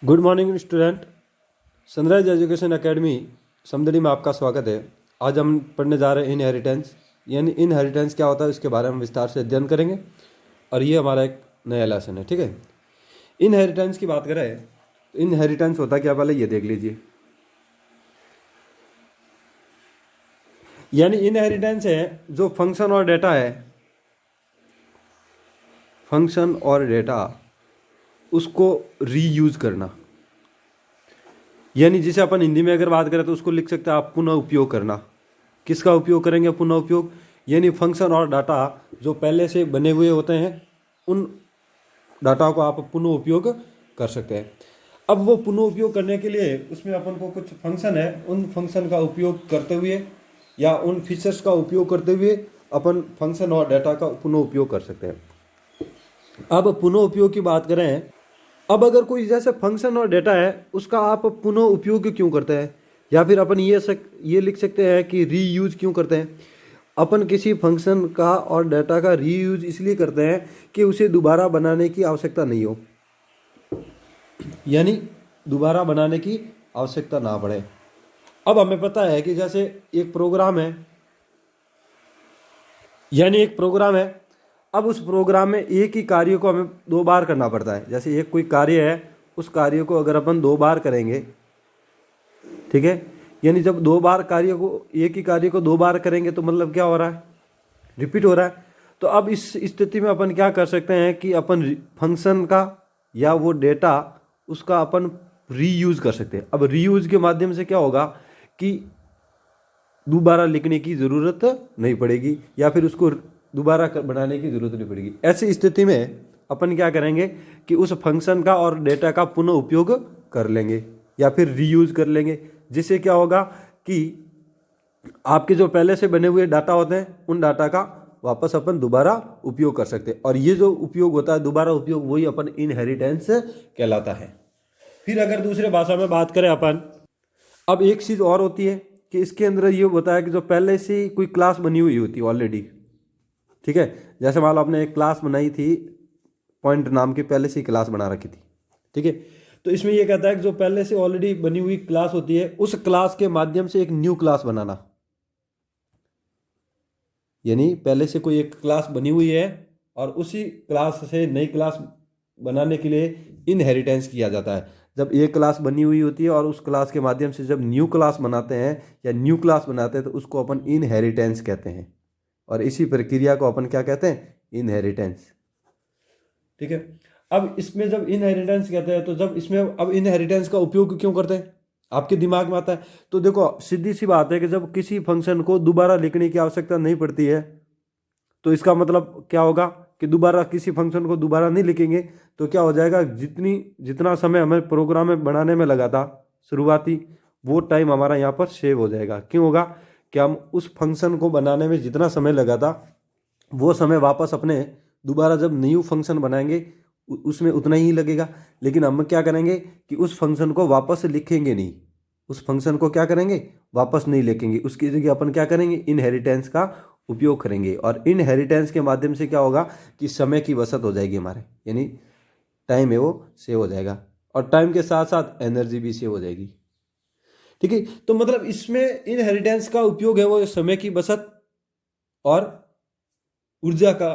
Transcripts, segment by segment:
Good morning student. Sunrise education academy Samdari में आपका स्वागत है। आज हम पढ़ने जा रहे हैं इनहेरिटेंस, यानी इनहेरिटेंस क्या होता है इसके बारे में विस्तार से अध्ययन करेंगे और ये हमारा एक नया लेसन है। ठीक है, इनहेरिटेंस की बात करें तो इनहेरिटेंस होता क्या, पहले ये देख लीजिए। यानी इनहेरिटेंस है जो फंक्शन और डेटा है, फंक्शन और डेटा उसको रीयूज करना। यानी जिसे अपन हिंदी में अगर बात करें तो उसको लिख सकते हैं आप पुनः उपयोग करना। किसका उपयोग करेंगे? पुनः उपयोग। यानी फंक्शन और डाटा जो पहले से बने हुए होते हैं उन डाटा को आप पुनः उपयोग कर सकते हैं। अब वो पुनः उपयोग करने के लिए उसमें अपन को कुछ फंक्शन है, उन फंक्शन का उपयोग करते हुए या उन फीचर्स का उपयोग करते हुए अपन फंक्शन और डाटा का पुनः उपयोग कर सकते हैं। अब पुनः उपयोग की बात करें, अब अगर कोई जैसे फंक्शन और डेटा है उसका आप पुनः उपयोग क्यों करते हैं, या फिर अपन ये लिख सकते हैं कि रीयूज क्यों करते हैं। अपन किसी फंक्शन का और डेटा का रीयूज इसलिए करते हैं कि उसे दोबारा बनाने की आवश्यकता नहीं हो, यानी दोबारा बनाने की आवश्यकता ना पड़े। अब हमें पता है कि जैसे एक प्रोग्राम है, यानी एक प्रोग्राम है, अब उस प्रोग्राम में एक ही कार्य को हमें दो बार करना पड़ता है। जैसे एक कोई कार्य है, उस कार्य को अगर अपन दो बार करेंगे, ठीक है, यानी जब दो बार कार्य को एक ही कार्य को दो बार करेंगे तो मतलब क्या हो रहा है? रिपीट हो रहा है। तो अब इस स्थिति में अपन क्या कर सकते हैं कि अपन फंक्शन का या वो डेटा उसका अपन रीयूज कर सकते हैं। अब रीयूज के माध्यम से क्या होगा कि दोबारा लिखने की ज़रूरत नहीं पड़ेगी या फिर उसको दोबारा बनाने की ज़रूरत नहीं पड़ेगी। ऐसी स्थिति में अपन क्या करेंगे कि उस फंक्शन का और डेटा का पुनः उपयोग कर लेंगे या फिर रीयूज कर लेंगे, जिससे क्या होगा कि आपके जो पहले से बने हुए डाटा होते हैं उन डाटा का वापस अपन दोबारा उपयोग कर सकते हैं। और ये जो उपयोग होता है दोबारा उपयोग, वही अपन इनहेरिटेंस कहलाता है। फिर अगर दूसरे भाषा में बात करें अपन, अब एक चीज़ और होती है कि इसके अंदर ये होता है कि जो पहले से कोई क्लास बनी हुई होती है ऑलरेडी, ठीक है, जैसे मान लो आपने एक क्लास बनाई थी, पॉइंट नाम की पहले से ही क्लास बना रखी थी, ठीक है, तो इसमें यह कहता है कि जो पहले से ऑलरेडी बनी हुई क्लास होती है उस क्लास के माध्यम से एक न्यू क्लास बनाना। यानी पहले से कोई एक क्लास बनी हुई है और उसी क्लास से नई क्लास बनाने के लिए इनहेरिटेंस किया जाता है। जब एक क्लास बनी हुई होती है और उस क्लास के माध्यम से जब न्यू क्लास बनाते हैं या न्यू क्लास बनाते हैं तो उसको अपन इनहेरिटेंस कहते हैं। और इसी प्रक्रिया को अपन क्या कहते हैं? इनहेरिटेंस। ठीक है, अब इसमें जब इनहेरिटेंस कहते हैं तो जब इसमें अब इनहेरिटेंस का उपयोग क्यों करते हैं आपके दिमाग में आता है। तो देखो सीधी सी बात है कि जब किसी फंक्शन को दोबारा लिखने की आवश्यकता नहीं पड़ती है तो इसका मतलब क्या होगा कि दोबारा किसी फंक्शन को दोबारा नहीं लिखेंगे तो क्या हो जाएगा, जितना समय हमें प्रोग्राम में बनाने में लगा था शुरुआती, वो टाइम हमारा यहाँ पर सेव हो जाएगा। क्यों होगा कि हम उस फंक्शन को बनाने में जितना समय लगा था वो समय वापस अपने दोबारा जब न्यू फंक्शन बनाएंगे उसमें उतना ही लगेगा। लेकिन हम क्या करेंगे कि उस फंक्शन को वापस लिखेंगे नहीं, उस फंक्शन को क्या करेंगे? वापस नहीं लिखेंगे, उसकी जगह अपन क्या करेंगे? इनहेरिटेंस का उपयोग करेंगे। और इनहेरिटेंस के माध्यम से क्या होगा कि समय की बचत हो जाएगी हमारे, यानी टाइम है वो सेव हो जाएगा और टाइम के साथ साथ एनर्जी भी सेव हो जाएगी। ठीक है, तो मतलब इसमें इनहेरिटेंस का उपयोग है वो समय की बचत और ऊर्जा का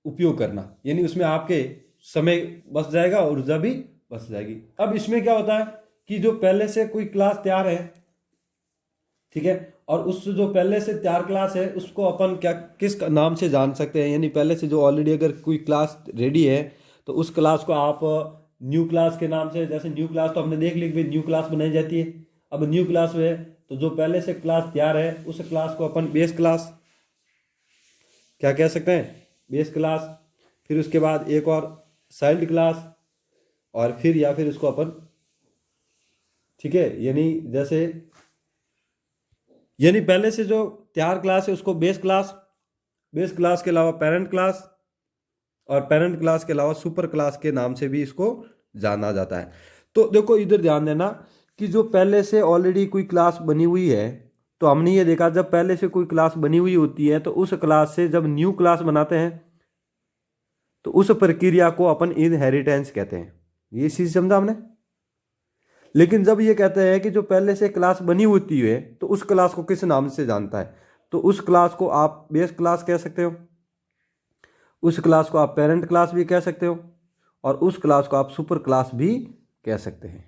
उपयोग करना, यानी उसमें आपके समय बच जाएगा और ऊर्जा भी बच जाएगी। अब इसमें क्या होता है कि जो पहले से कोई क्लास तैयार है, ठीक है, और उस जो पहले से तैयार क्लास है उसको अपन क्या किस नाम से जान सकते हैं, यानी पहले से जो ऑलरेडी अगर कोई क्लास रेडी है तो उस क्लास को आप न्यू क्लास के नाम से, जैसे न्यू क्लास तो हमने देख ली न्यू क्लास बनाई जाती है। अब न्यू क्लास में तो जो पहले से क्लास तैयार है उस क्लास को अपन बेस क्लास क्या कह सकते हैं? Base class. फिर उसके बाद एक और चाइल्ड क्लास और फिर या फिर उसको अपन, ठीक है, यानी पहले से जो तैयार क्लास है उसको बेस क्लास, बेस क्लास के अलावा पेरेंट क्लास और पेरेंट क्लास के अलावा सुपर क्लास के नाम से भी इसको जाना जाता है। तो देखो इधर ध्यान देना कि जो पहले से ऑलरेडी कोई क्लास बनी हुई है तो हमने ये देखा जब पहले से कोई क्लास बनी हुई होती है तो उस क्लास से जब न्यू क्लास बनाते हैं तो उस प्रक्रिया को अपन इनहेरिटेंस कहते हैं। ये चीज समझा हमने। लेकिन जब ये कहते हैं कि जो पहले से क्लास बनी होती है तो उस क्लास को किस नाम से जानता है, तो उस क्लास को आप बेस क्लास कह सकते हो, उस क्लास को आप पेरेंट क्लास भी कह सकते हो, और उस क्लास को आप सुपर क्लास भी कह सकते हैं।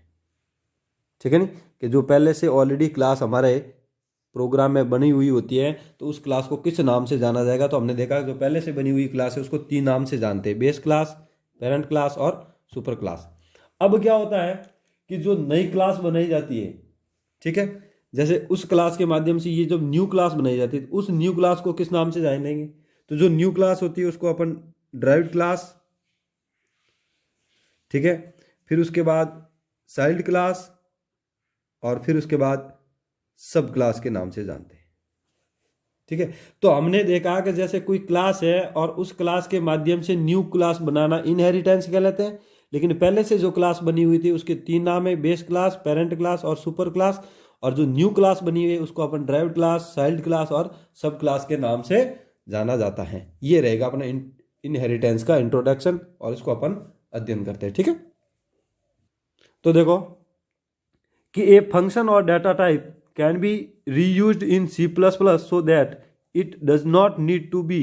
ठीक है नहीं, कि जो पहले से ऑलरेडी क्लास हमारे प्रोग्राम में बनी हुई होती है तो उस क्लास को किस नाम से जाना जाएगा। तो हमने देखा जो पहले से बनी हुई क्लास है उसको 3 नाम से जानते हैं, बेस क्लास, पेरेंट क्लास और सुपर क्लास। अब क्या होता है कि जो नई क्लास बनाई जाती है, ठीक है, जैसे उस क्लास के माध्यम से ये जब न्यू क्लास बनाई जाती है तो उस न्यू क्लास को किस नाम से जान लेंगे। तो जो न्यू क्लास होती है उसको अपन ड्राइव्ड क्लास, ठीक है, फिर उसके बाद चाइल्ड क्लास, और फिर उसके बाद सब क्लास के नाम से जानते हैं। ठीक है, तो हमने देखा कि जैसे कोई क्लास है और उस क्लास के माध्यम से न्यू क्लास बनाना इनहेरिटेंस कहलाते हैं, लेकिन पहले से जो क्लास बनी हुई थी उसके 3 नाम है, बेस क्लास, पेरेंट क्लास और सुपर क्लास, और जो न्यू क्लास बनी हुई है उसको अपन ड्राइव्ड क्लास, चाइल्ड क्लास और सब क्लास के नाम से जाना जाता है। ये रहेगा अपना इनहेरिटेंस का इंट्रोडक्शन, और इसको अपन अध्ययन करते हैं। ठीक है, तो देखो कि ए फंक्शन और data type can be reused in C++ so that it does not need to be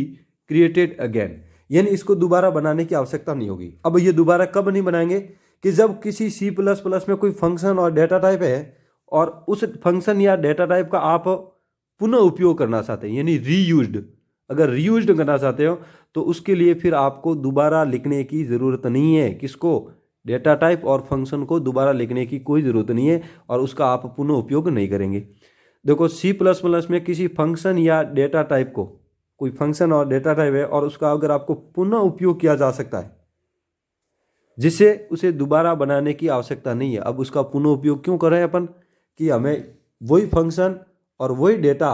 created again, यानी इसको दोबारा बनाने की आवश्यकता नहीं होगी। अब ये दोबारा कब नहीं बनाएंगे कि जब किसी C++ में कोई फंक्शन और डाटा टाइप है और उस फंक्शन या डाटा टाइप का आप पुनः उपयोग करना चाहते हैं, यानी रीयूज्ड, अगर रीयूज्ड करना चाहते हो तो उसके लिए फिर आपको दोबारा लिखने की ज़रूरत नहीं है। किसको? डेटा टाइप और फंक्शन को दोबारा लिखने की कोई ज़रूरत नहीं है, और उसका आप पुनः उपयोग नहीं करेंगे। देखो C++ में किसी फंक्शन या डेटा टाइप को, कोई फंक्शन और डेटा टाइप है और उसका अगर आपको पुनः उपयोग किया जा सकता है, जिससे उसे दोबारा बनाने की आवश्यकता नहीं है। अब उसका पुनः उपयोग क्यों कर रहे हैं अपन, कि हमें वही फंक्शन और वही डेटा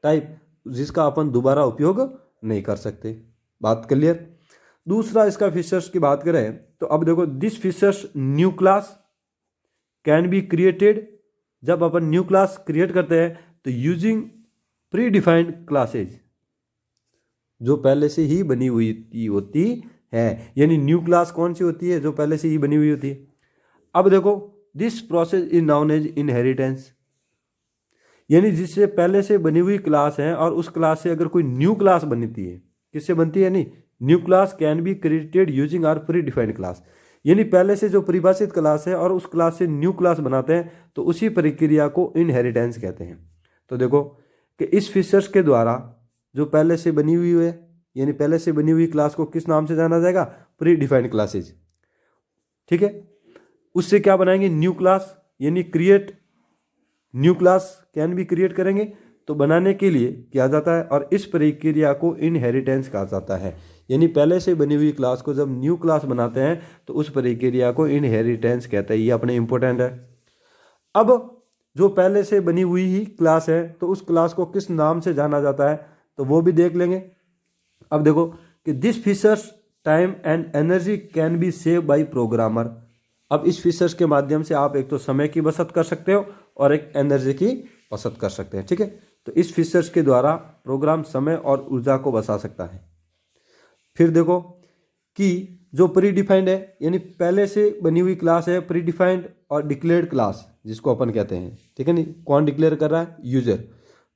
टाइप जिसका अपन दोबारा उपयोग नहीं कर सकते। बात क्लियर। दूसरा इसका फीचर्स की बात करें तो अब देखो, this features new class can be created, जब अपन न्यू क्लास क्रिएट करते हैं तो यूजिंग प्री डिफाइंड क्लासेज, जो पहले से ही बनी हुई होती है, यानी न्यू क्लास कौन सी होती है, जो पहले से ही बनी हुई होती है। अब देखो, this process is known as inheritance, यानी जिससे पहले से बनी हुई क्लास है और उस क्लास से अगर कोई न्यू क्लास बनती है, किससे बनती है, नहीं, new class can be created using our predefined class, यानी पहले से जो परिभाषित क्लास है और उस क्लास से न्यू क्लास बनाते हैं तो उसी प्रक्रिया को इनहेरिटेंस कहते हैं। तो देखो कि इस फीचर्स के द्वारा जो पहले से बनी हुई है, यानी पहले से बनी हुई क्लास को किस नाम से जाना जाएगा, प्री डिफाइंड क्लासेज। ठीक है, उससे क्या बनाएंगे, न्यू क्लास, यानी क्रिएट न्यू क्लास कैन भी क्रिएट करेंगे, तो बनाने के लिए किया जाता है, और इस प्रक्रिया को इनहेरिटेंस कहा जाता है। यानी पहले से बनी हुई क्लास को जब न्यू क्लास बनाते हैं तो उस प्रक्रिया को इनहेरिटेंस कहते हैं। ये अपने इंपॉर्टेंट है। अब जो पहले से बनी हुई ही क्लास है तो उस क्लास को किस नाम से जाना जाता है, तो वो भी देख लेंगे। अब देखो कि this features time and energy can be saved by programmer. अब इस फीचर्स के माध्यम से आप एक तो समय की बचत कर सकते हो और एक एनर्जी की बचत कर सकते हैं। ठीक है, तो इस फीचर्स के द्वारा प्रोग्राम समय और ऊर्जा को बचा सकता है। फिर देखो कि जो प्री डिफाइंड है, यानी पहले से बनी हुई क्लास है, प्री डिफाइंड और डिक्लेयर्ड क्लास जिसको अपन कहते हैं। ठीक है, नहीं, कौन डिक्लेयर कर रहा है, यूजर।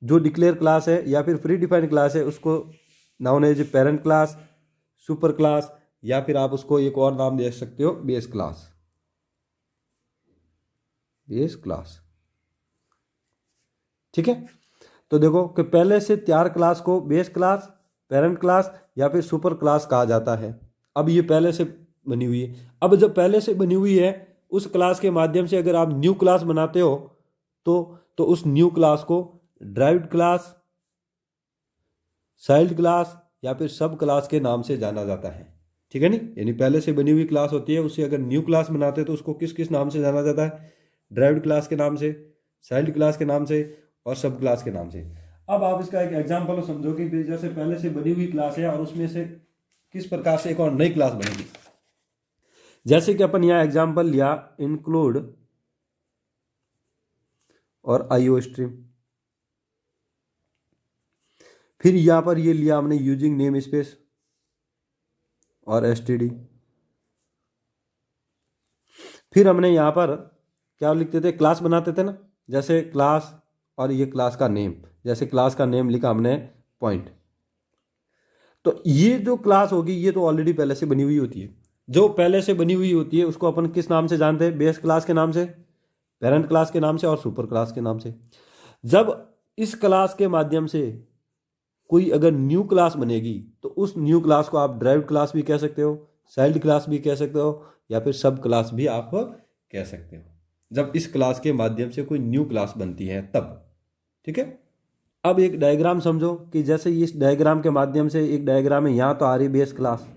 जो डिक्लेयर क्लास है या फिर प्री डिफाइंड क्लास है उसको known as parent class, super class, या फिर आप उसको एक और नाम दे सकते हो, बेस क्लास, बेस क्लास। ठीक है, तो देखो कि पहले से तैयार क्लास को बेस क्लास, पेरेंट क्लास या फिर सुपर क्लास कहा जाता है। अब ये पहले से बनी हुई है। अब जब पहले से बनी हुई है उस क्लास के माध्यम से अगर आप न्यू क्लास बनाते हो तो उस न्यू क्लास को ड्राइव्ड क्लास, चाइल्ड क्लास या फिर सब क्लास के नाम से जाना जाता है। ठीक है, नहीं, यानी पहले से बनी हुई क्लास होती है, उससे अगर न्यू क्लास बनाते हैं तो उसको किस किस नाम से जाना जाता है, ड्राइव्ड क्लास के नाम से, चाइल्ड क्लास के नाम से और सब क्लास के नाम से। अब आप इसका एक एग्जांपल समझो कि जैसे पहले से बनी हुई क्लास है और उसमें से किस प्रकार से एक और नई क्लास बनेगी। जैसे कि अपन यहाँ एग्जांपल लिया इंक्लूड और आईओ स्ट्रीम, फिर यहाँ पर ये लिया हमने यूजिंग नेम स्पेस और एसटीडी, फिर हमने यहाँ पर क्या लिखते थे, क्लास बनाते थे ना, जैसे क्लास और ये क्लास का नेम, जैसे क्लास का नेम लिखा हमने पॉइंट, तो ये जो क्लास होगी ये तो ऑलरेडी पहले से बनी हुई होती है। जो पहले से बनी हुई होती है उसको अपन किस नाम से जानते हैं, बेस क्लास के नाम से, पेरेंट क्लास के नाम से और सुपर क्लास के नाम से। जब इस क्लास के माध्यम से कोई अगर न्यू क्लास बनेगी तो उस न्यू क्लास को आप ड्राइव्ड क्लास भी कह सकते हो, चाइल्ड क्लास भी कह सकते हो, या फिर सब क्लास भी आप कह सकते हो, जब इस क्लास के माध्यम से कोई न्यू क्लास बनती है तब। ठीक है, अब एक डायग्राम समझो कि जैसे इस डायग्राम के माध्यम से, एक डायग्राम है यहाँ तो आ रही बेस क्लास,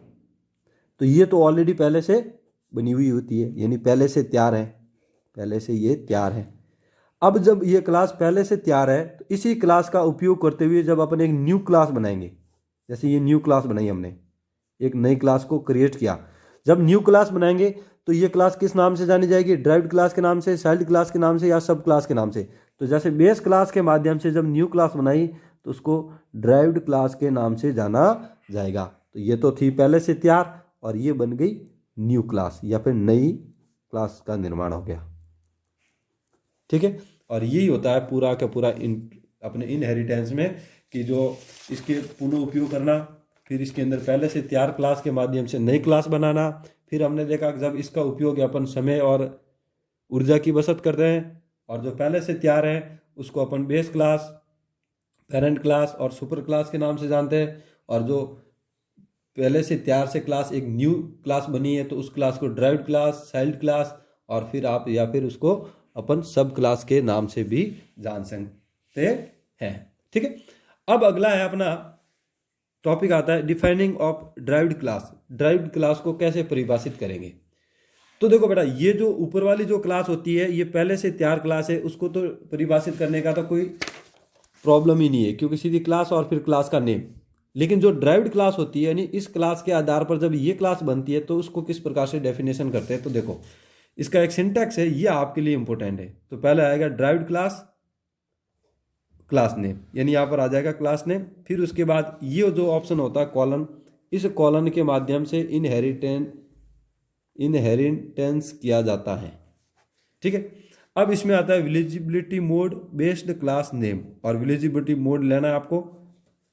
तो ये तो ऑलरेडी पहले से बनी हुई होती है, यानी पहले से तैयार है, पहले से ये तैयार है। अब जब ये क्लास पहले से तैयार है तो इसी क्लास का उपयोग करते हुए जब अपन एक न्यू क्लास बनाएंगे, जैसे ये न्यू क्लास बनाई हमने, एक नई क्लास को क्रिएट किया, जब न्यू क्लास बनाएंगे तो ये क्लास किस नाम से जानी जाएगी, ड्राइव्ड क्लास के नाम से, चाइल्ड क्लास के नाम से, या सब क्लास के नाम से। तो जैसे बेस क्लास के माध्यम से जब न्यू क्लास बनाई तो उसको ड्राइव्ड क्लास के नाम से जाना जाएगा। तो ये तो थी पहले से तैयार और ये बन गई न्यू क्लास या फिर नई क्लास का निर्माण हो गया। ठीक है, और यही होता है पूरा का पूरा अपने इनहेरिटेंस में, कि जो इसके पुनः उपयोग करना, फिर इसके अंदर पहले से तैयार क्लास के माध्यम से नई क्लास बनाना, फिर हमने देखा कि जब इसका उपयोग अपन समय और ऊर्जा की बचत करते हैं, और जो पहले से तैयार है उसको upon base class, parent class और सुपर क्लास के नाम से जानते हैं, और जो पहले से तैयार से क्लास एक न्यू क्लास बनी है तो उस क्लास को ड्राइव्ड क्लास, चाइल्ड क्लास, और फिर आप या फिर उसको अपन सब क्लास के नाम से भी जान सकते हैं। ठीक है, अब अगला है अपना टॉपिक आता है defining of derived class. Derived class को कैसे परिभाषित करेंगे। तो देखो बेटा, ये जो ऊपर वाली जो क्लास होती है ये पहले से तैयार क्लास है, उसको तो परिभाषित करने का तो कोई प्रॉब्लम ही नहीं है, क्योंकि सीधी क्लास और फिर क्लास का नेम। लेकिन जो ड्राइव्ड क्लास होती है, यानी इस क्लास के आधार पर जब ये क्लास बनती है तो उसको किस प्रकार से डेफिनेशन करते हैं। तो देखो, इसका एक सिंटैक्स है, ये आपके लिए इंपॉर्टेंट है। तो पहले आएगा ड्राइव्ड क्लास, क्लास नेम, यानी यहां पर आ जाएगा क्लास नेम। फिर उसके बाद ये जो ऑप्शन होता है कॉलन, इस कॉलन के माध्यम से इनहेरिटेंस किया जाता है। ठीक है, अब इसमें आता है विलिजिबिलिटी मोड बेस्ड क्लास नेम, और विलिजिबिलिटी मोड लेना है आपको,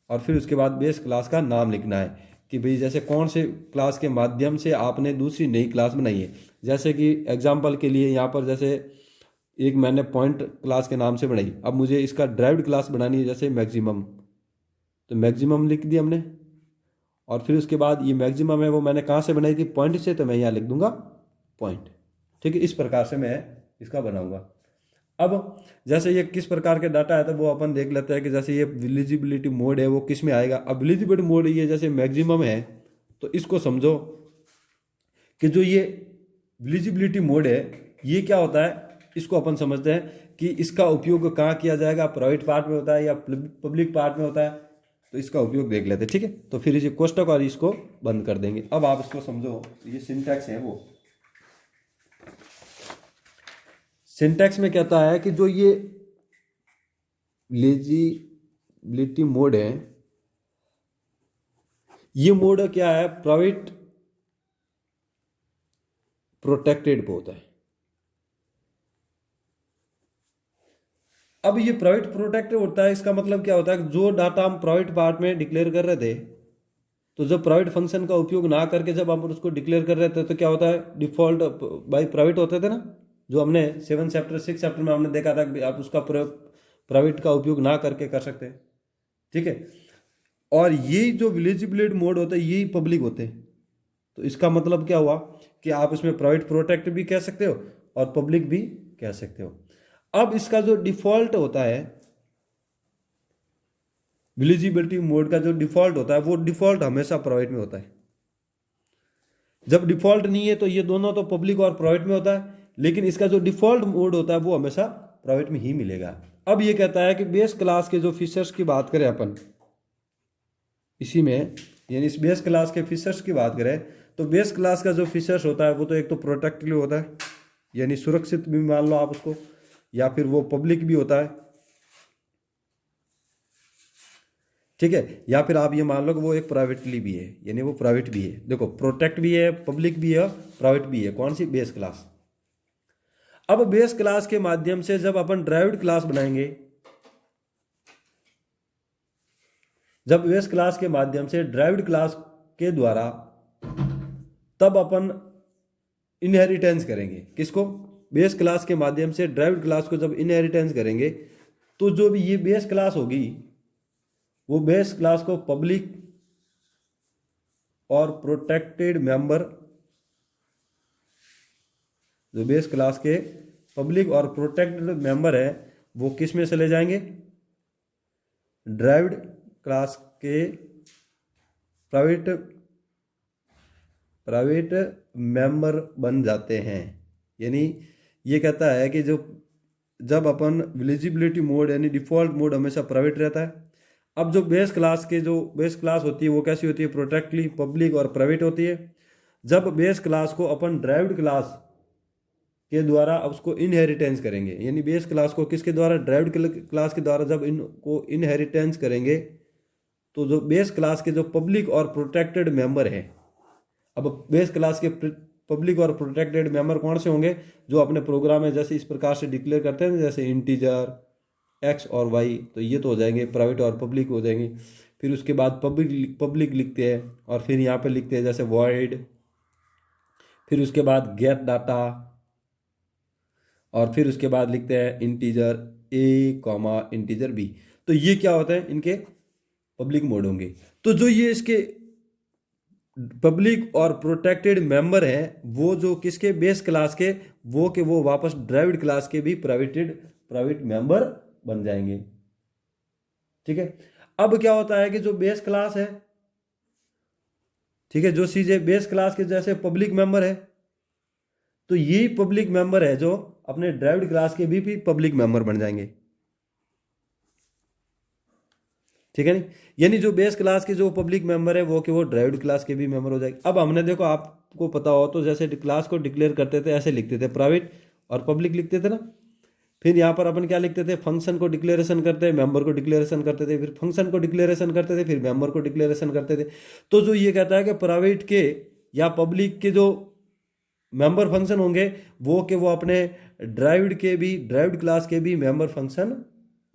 और फिर उसके बाद बेस क्लास का नाम लिखना है कि भाई जैसे कौन से क्लास के माध्यम से आपने दूसरी नई क्लास बनाई है। जैसे कि एग्जांपल के लिए यहाँ पर जैसे एक मैंने पॉइंट क्लास के नाम से बनाई, अब मुझे इसका ड्राइव्ड क्लास बनानी है जैसे मैक्सिमम, तो मैक्सिमम लिख दिया हमने, और फिर उसके बाद ये मैक्सिमम है वो मैंने कहाँ से बनाई थी, पॉइंट से, तो मैं यहाँ लिख दूंगा पॉइंट। ठीक है, इस प्रकार से मैं इसका बनाऊंगा। अब जैसे ये किस प्रकार के डाटा है तो वो अपन देख लेते हैं कि जैसे ये विलिजिबिलिटी मोड है वो किस में आएगा। अब विलिजिबिलिटी मोड ये जैसे मैक्सिमम है, तो इसको समझो कि जो ये विलिजिबिलिटी मोड है ये क्या होता है, इसको अपन समझते हैं कि इसका उपयोग कहाँ किया जाएगा, प्राइवेट पार्ट में होता है या पब्लिक पार्ट में होता है। तो इसका उपयोग देख लेते हैं। ठीक है, तो फिर इसे कोष्टक और इसको बंद कर देंगे। अब आप इसको समझो, ये सिंटैक्स है, वो सिंटैक्स में कहता है कि जो ये विलिजिबिलिटी मोड है, ये मोड क्या है, प्राइवेट प्रोटेक्टेड होता है। अब ये प्राइवेट प्रोटेक्टेड होता है, इसका मतलब क्या होता है, जो डाटा हम प्राइवेट पार्ट में डिक्लेयर कर रहे थे, तो जब प्राइवेट फंक्शन का उपयोग ना करके जब हम उसको डिक्लेयर कर रहे थे तो क्या होता है, डिफॉल्ट बाई प्राइवेट होते थे ना, जो हमने 7 चैप्टर 6 चैप्टर में हमने देखा था कि आप उसका प्राइवेट का उपयोग ना करके कर सकते हैं। ठीक है, और ये जो विलिजिबिलिटी मोड होता है यही पब्लिक होते हैं। तो इसका मतलब क्या हुआ कि आप इसमें प्राइवेट प्रोटेक्ट भी कह सकते हो और पब्लिक भी कह सकते हो। अब इसका जो डिफॉल्ट होता है, विलिजिबिलिटी मोड का जो डिफॉल्ट होता है वो डिफॉल्ट हमेशा प्राइवेट में होता है। जब डिफॉल्ट नहीं है तो ये दोनों तो पब्लिक और प्राइवेट में होता है, लेकिन इसका जो डिफॉल्ट मोड होता है वो हमेशा प्राइवेट में ही मिलेगा। अब ये कहता है कि बेस क्लास के जो फीचर्स की बात करें अपन इसी में, यानी इस बेस क्लास के फीचर्स की बात करें तो बेस क्लास का जो फीचर्स होता है वो तो एक तो प्रोटेक्टिव होता है, यानी सुरक्षित भी मान लो आप उसको, या फिर वो पब्लिक भी होता है। ठीक है, या फिर आप ये मान लो कि वो एक प्राइवेटली भी है, यानी वो प्राइवेट भी है। देखो, प्रोटेक्ट भी है, पब्लिक भी है, प्राइवेट भी है। कौन सी, बेस क्लास। अब बेस क्लास के माध्यम से जब अपन ड्राइव्ड क्लास बनाएंगे, जब बेस क्लास के माध्यम से ड्राइव्ड क्लास के द्वारा तब अपन इनहेरिटेंस करेंगे। किसको? बेस क्लास के माध्यम से ड्राइव्ड क्लास को जब इनहेरिटेंस करेंगे तो जो भी ये बेस क्लास होगी वो बेस क्लास को पब्लिक और प्रोटेक्टेड मेंबर, जो बेस क्लास के पब्लिक और प्रोटेक्टेड मेंबर है वो किस में चले जाएंगे? ड्राइव्ड क्लास के प्राइवेट मेंबर बन जाते हैं। यानी ये कहता है कि जब अपन विजिबिलिटी मोड यानी डिफॉल्ट मोड हमेशा प्राइवेट रहता है। अब जो बेस क्लास होती है वो कैसी होती है? प्रोटेक्टली पब्लिक और प्राइवेट होती है। जब बेस क्लास को अपन ड्राइव्ड क्लास के द्वारा अब उसको इनहेरिटेंस करेंगे, यानी बेस क्लास को किसके द्वारा? ड्राइव्ड क्लास के द्वारा जब इनको इनहेरिटेंस करेंगे तो जो बेस क्लास के जो पब्लिक और प्रोटेक्टेड मेंबर है, अब बेस क्लास के पब्लिक और प्रोटेक्टेड मेंबर कौन से होंगे? जो अपने प्रोग्राम में जैसे इस प्रकार से डिक्लेयर करते हैं, जैसे इंटीजर एक्स और वाई, तो ये तो हो जाएंगे प्राइवेट और पब्लिक हो जाएंगे। फिर उसके बाद पब्लिक लिखते हैं और फिर यहाँ पे लिखते हैं जैसे वॉइड, फिर उसके बाद गेट डाटा, और फिर उसके बाद लिखते हैं integer a comma integer B. तो ये क्या होता है? इनके पब्लिक मोड होंगे। तो जो ये इसके पब्लिक और प्रोटेक्टेड मेंबर हैं वो जो किसके? बेस क्लास के वो वापस ड्राइव्ड क्लास के भी प्राइवेट मेंबर बन जाएंगे। ठीक है। अब क्या होता है कि जो बेस क्लास है, ठीक है, जो चीजें बेस क्लास के जैसे पब्लिक मेंबर है, तो ये पब्लिक मेंबर है जो अपने ड्राइव्ड क्लास के भी पब्लिक मेंबर बन जाएंगे। ठीक है नहीं? यानी जो बेस क्लास के जो पब्लिक मेंबर है वो ड्राइव्ड क्लास के भी मेंबर हो जाएंगे। अब हमने देखो, आपको पता हो तो जैसे क्लास को डिक्लेयर करते थे ऐसे लिखते थे, प्राइवेट और पब्लिक लिखते थे ना। फिर यहाँ पर अपन क्या लिखते थे? फंक्शन को डिक्लेरेशन करते, मेंबर को डिक्लेरेशन करते थे, फिर फंक्शन को डिक्लेरेशन करते थे, फिर मेंबर को डिक्लेरेशन करते थे। तो जो ये कहता है कि प्राइवेट के या पब्लिक के जो मेंबर फंक्शन होंगे वो अपने ड्राइव्ड क्लास के भी मेंबर फंक्शन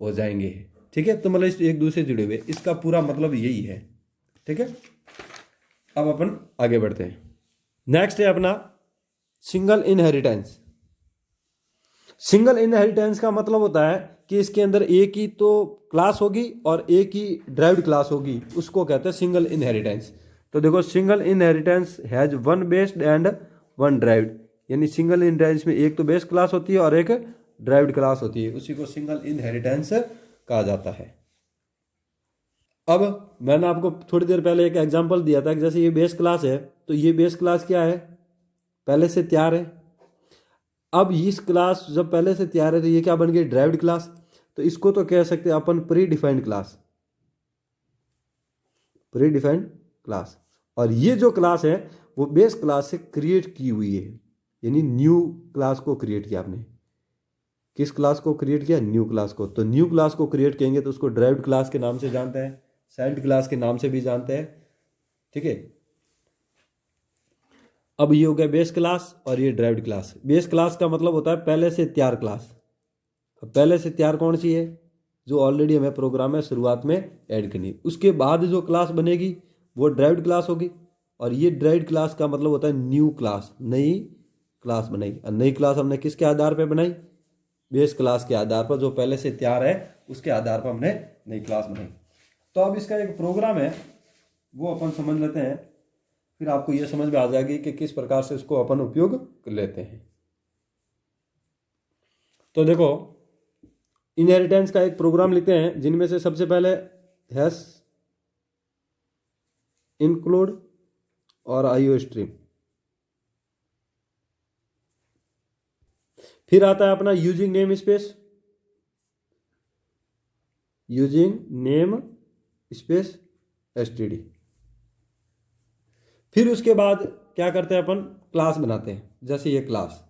हो जाएंगे। ठीक है। तो मतलब एक दूसरे जुड़े हुए, इसका पूरा मतलब यही है। ठीक है। अब अपन आगे बढ़ते हैं। नेक्स्ट है अपना सिंगल इनहेरिटेंस। सिंगल इनहेरिटेंस का मतलब होता है कि इसके अंदर एक ही तो क्लास होगी और एक ही ड्राइव्ड क्लास होगी, उसको कहते हैं सिंगल इनहेरिटेंस। तो देखो, single inheritance has one based and one derived, यानी सिंगल इनहेरिटेंस में एक तो बेस क्लास होती है और एक ड्राइव्ड क्लास होती है, उसी को सिंगल इनहेरिटेंस कहा जाता है। अब मैंने आपको थोड़ी देर पहले एक एग्जांपल दिया था कि जैसे ये बेस क्लास है, तो ये बेस क्लास क्या है? पहले से तैयार है। अब इस क्लास जब पहले से तैयार है तो ये क्या बन गई? Derived class. तो इसको तो कह सकते हैं अपन predefined class, predefined class. और ये जो क्लास है वो बेस क्लास से क्रिएट की हुई है, यानी न्यू क्लास को क्रिएट किया आपने। किस क्लास को क्रिएट किया? न्यू क्लास को। तो न्यू क्लास को क्रिएट करेंगे तो उसको ड्राइव्ड क्लास के नाम से जानते हैं, चाइल्ड क्लास के नाम से भी जानते हैं। ठीक है। अब ये हो गया बेस क्लास और ये ड्राइव्ड क्लास। बेस क्लास का मतलब होता है पहले से तैयार क्लास। अब पहले से तैयार कौन सी है? जो ऑलरेडी हमें प्रोग्राम में शुरुआत में ऐड करनी। उसके बाद जो क्लास बनेगी वो ड्राइव्ड क्लास होगी, और ये ड्राइव्ड क्लास का मतलब होता है न्यू क्लास, नई क्लास बनाई। और नई क्लास हमने किसके आधार पर बनाई? बेस क्लास के आधार पर, जो पहले से तैयार है उसके आधार पर हमने नई क्लास बनाई। तो अब इसका एक प्रोग्राम है वो अपन समझ लेते हैं, फिर आपको ये समझ में आ जाएगी कि किस प्रकार से इसको अपन उपयोग कर लेते हैं। तो देखो, इनहेरिटेंस का एक प्रोग्राम लिखते हैं जिनमें से सबसे पहले हैश इंक्लूड और आईओ स्ट्रीम, फिर आता है अपना using name space, using name space STD. फिर उसके बाद क्या करते हैं अपन? क्लास बनाते हैं, जैसे ये क्लास।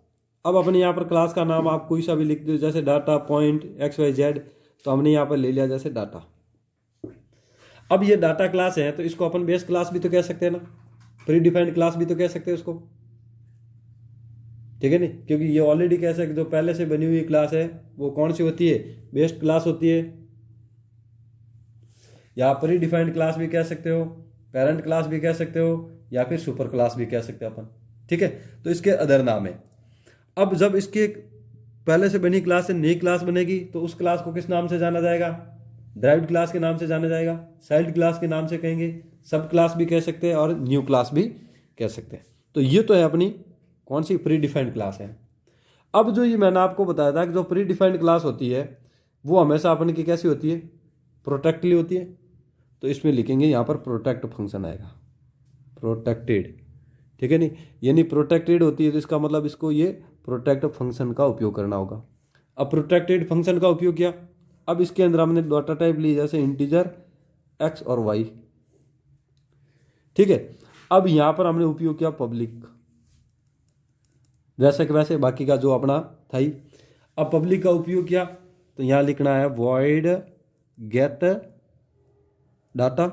अब अपने यहाँ पर क्लास का नाम आप कोई सा भी लिख दो, जैसे डाटा पॉइंट XYZ, तो हमने यहाँ पर ले लिया जैसे डाटा। अब ये डाटा क्लास है तो इसको अपन बेस क्लास भी तो कह सकते हैं ना, प्री डिफाइंड क्लास भी तो कह सकते हैं उसको। ठीक है नहीं, क्योंकि ये ऑलरेडी कैसा है कि जो पहले से बनी हुई क्लास है वो कौन सी होती है, बेस्ड क्लास होती है, या प्री डिफाइंड क्लास भी कह सकते हो, पेरेंट क्लास भी कह सकते हो, या फिर सुपर क्लास भी कह सकते हो अपन। ठीक है, तो इसके अदर नाम है। अब जब इसके पहले से बनी क्लास से नई क्लास बनेगी तो उस क्लास को किस नाम से जाना जाएगा, ड्राइव्ड क्लास के नाम से जाना जाएगा, चाइल्ड क्लास के नाम से कहेंगे, सब क्लास भी कह सकते हैं और न्यू क्लास भी कह सकते हैं। तो ये तो है अपनी कौन सी प्री डिफाइंड क्लास है। अब जो ये मैंने आपको बताया था कि जो प्री डिफाइंड क्लास होती है वो हमेशा अपन की कैसी होती है, प्रोटेक्टली होती है। तो इसमें लिखेंगे यहाँ पर प्रोटेक्ट फंक्शन आएगा, प्रोटेक्टेड। ठीक है नहीं, यानी प्रोटेक्टेड होती है तो इसका मतलब इसको ये प्रोटेक्ट फंक्शन का उपयोग करना होगा। अब प्रोटेक्टेड फंक्शन का उपयोग किया, अब इसके अंदर हमने डाटा टाइप ली जैसे इंटीजर एक्स और वाई। ठीक है, अब यहां पर हमने उपयोग किया पब्लिक, वैसे कि वैसे बाकी का जो अपना था ही। अब पब्लिक का उपयोग किया तो यहां लिखना है वॉइड गेट डाटा,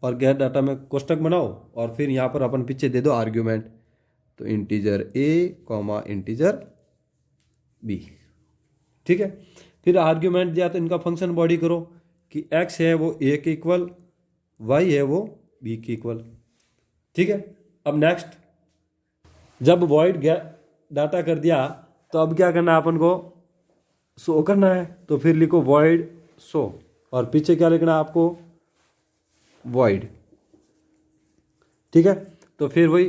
और गेट डाटा में कोष्टक बनाओ और फिर यहां पर अपन पीछे दे दो आर्ग्यूमेंट, तो integer a comma integer B. ठीक है, फिर आर्ग्यूमेंट दिया तो इनका फंक्शन बॉडी करो कि एक्स है वो ए के इक्वल, वाई है वो बी के इक्वल। ठीक है, अब नेक्स्ट, जब वॉइड डाटा कर दिया तो अब क्या करना है अपन को, शो करना है। तो फिर लिखो वॉइड शो, और पीछे क्या लिखना है आपको, वॉइड। ठीक है, तो फिर वही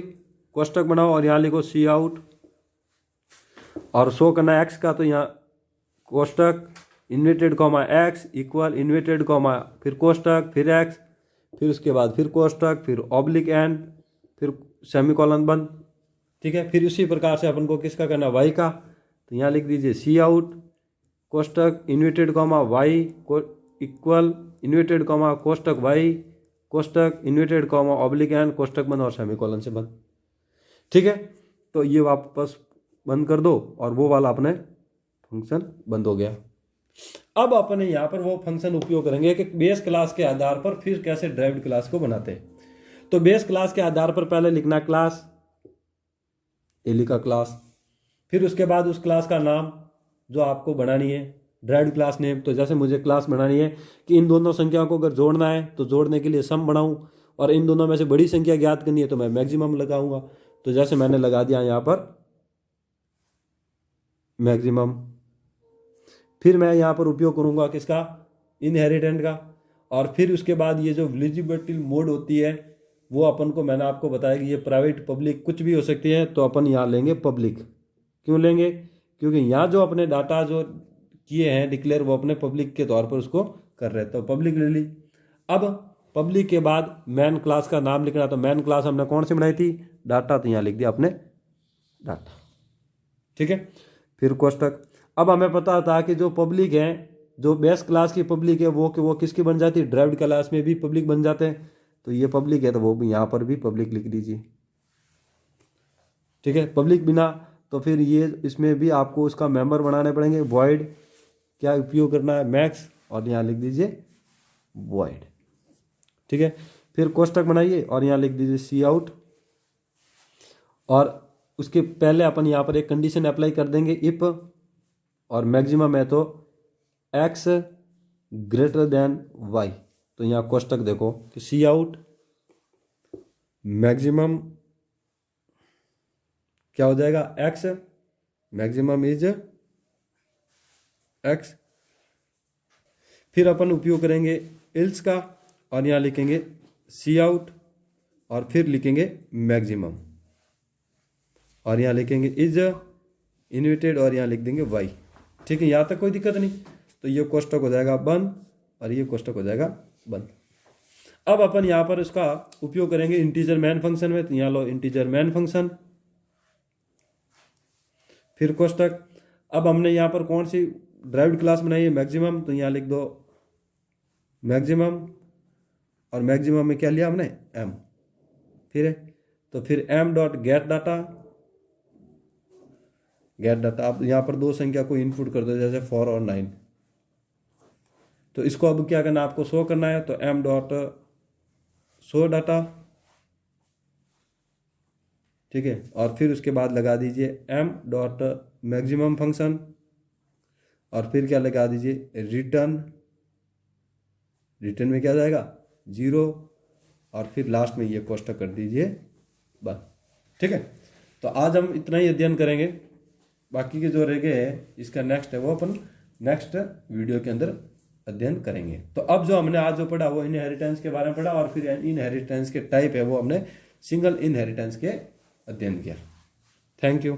कोष्टक बनाओ और यहाँ लिखो सी आउट, और शो करना है एक्स का, तो यहाँ कोष्टक inverted comma X equal inverted comma फिर कोष्टक फिर एक्स, फिर उसके बाद फिर कोष्टक फिर ऑब्लिक एंड फिर सेमीकोलन बंद। ठीक है, फिर उसी प्रकार से अपन को किसका करना, वाई का, तो यहाँ लिख दीजिए सी आउट कोष्टक inverted comma Y equal inverted comma कोष्टक वाई कोष्टक इन्वर्टेड कॉमा ऑब्लिक एंड कोष्टक बंद और सेमीकोलन से बंद। ठीक है, तो ये वापस बंद कर दो और वो वाला अपने फंक्शन बंद हो गया। अब अपने यहाँ पर वो फंक्शन उपयोग करेंगे कि बेस क्लास के आधार पर फिर कैसे ड्राइव्ड क्लास को बनाते हैं। तो बेस क्लास के आधार पर पहले लिखना क्लास, ए लिखा क्लास, फिर उसके बाद उस क्लास का नाम जो आपको बनानी है, ड्राइव्ड क्लास नेम। तो जैसे मुझे क्लास बनानी है कि इन दोनों संख्याओं को अगर जोड़ना है तो जोड़ने के लिए सम बनाऊं, और इन दोनों में से बड़ी संख्या ज्ञात करनी है तो मैं मैक्सिमम लगाऊंगा। तो जैसे मैंने लगा दिया यहाँ पर मैक्सिमम, फिर मैं यहाँ पर उपयोग करूँगा किसका, इनहेरिटेंट का, और फिर उसके बाद ये जो विजिबिलिटी मोड होती है वो अपन को मैंने आपको बताया कि ये प्राइवेट पब्लिक कुछ भी हो सकती है, तो अपन यहाँ लेंगे पब्लिक। क्यों लेंगे, क्योंकि यहाँ जो अपने डाटा जो किए हैं डिक्लेयर वो अपने पब्लिक के तौर पर उसको कर रहे हैं, तो पब्लिक ले ली। अब पब्लिक के बाद मैन क्लास का नाम लिखना, तो मैन क्लास हमने कौन सी बनाई थी, डाटा, तो यहाँ लिख दिया अपने डाटा। ठीक है, फिर कोष्टक। अब हमें पता था कि जो पब्लिक है, जो बेस क्लास की पब्लिक है वो किसकी बन जाती है, ड्राइव्ड क्लास में भी पब्लिक बन जाते हैं। तो ये पब्लिक है तो वो भी यहाँ पर भी पब्लिक लिख दीजिए। ठीक है, पब्लिक बिना तो फिर ये इसमें भी आपको उसका मेंबर बनाने पड़ेंगे। वॉइड क्या उपयोग करना है, मैक्स, और यहाँ लिख दीजिए वॉइड। ठीक है, फिर कोष्टक बनाइए और यहाँ लिख दीजिए सी आउट, और उसके पहले अपन यहाँ पर एक कंडीशन अप्लाई कर देंगे, इफ और मैक्सिमम है तो एक्स ग्रेटर देन वाई। तो यहाँ कोष्टक देखो कि सी आउट मैक्सिमम क्या हो जाएगा, एक्स, मैक्सिमम इज एक्स। फिर अपन उपयोग करेंगे इल्स का, और यहाँ लिखेंगे सी आउट, और फिर लिखेंगे मैक्सिमम, और यहाँ लिखेंगे इज इन्वर्टेड, और यहाँ लिख देंगे वाई। ठीक है, यहाँ तक कोई दिक्कत नहीं। तो ये कोष्टक हो जाएगा बंद और ये कोष्टक हो जाएगा बंद। अब अपन यहाँ पर उसका उपयोग करेंगे इंटीजर मैन फंक्शन में, तो यहाँ लो इंटीजर मैन फंक्शन, फिर कोष्टक। अब हमने यहाँ पर कौन सी ड्राइव्ड क्लास बनाई है, मैक्सिमम, तो यहाँ लिख दो मैक्सिमम, और मैक्सिमम में क्या लिया हमने, एम। फिर है तो फिर m dot get data, get data. अब यहाँ पर दो संख्या को इनपुट कर दो जैसे 4 और 9। तो इसको अब क्या करना, आपको शो करना है, तो एम डॉट शो डाटा, ठीक है। और फिर उसके बाद लगा दीजिए m डॉट मैक्सिमम फंक्शन, और फिर क्या लगा दीजिए रिटर्न, रिटर्न में क्या जाएगा 0, और फिर लास्ट में ये कोष्टक कर दीजिए बस। ठीक है, तो आज हम इतना ही अध्ययन करेंगे, बाकी के जो रह गए हैं इसका नेक्स्ट है वो अपन नेक्स्ट वीडियो के अंदर अध्ययन करेंगे। तो अब जो हमने आज जो पढ़ा वो इनहेरिटेंस के बारे में पढ़ा, और फिर इनहेरिटेंस के टाइप है वो हमने सिंगल इनहेरिटेंस के अध्ययन किया। Thank you.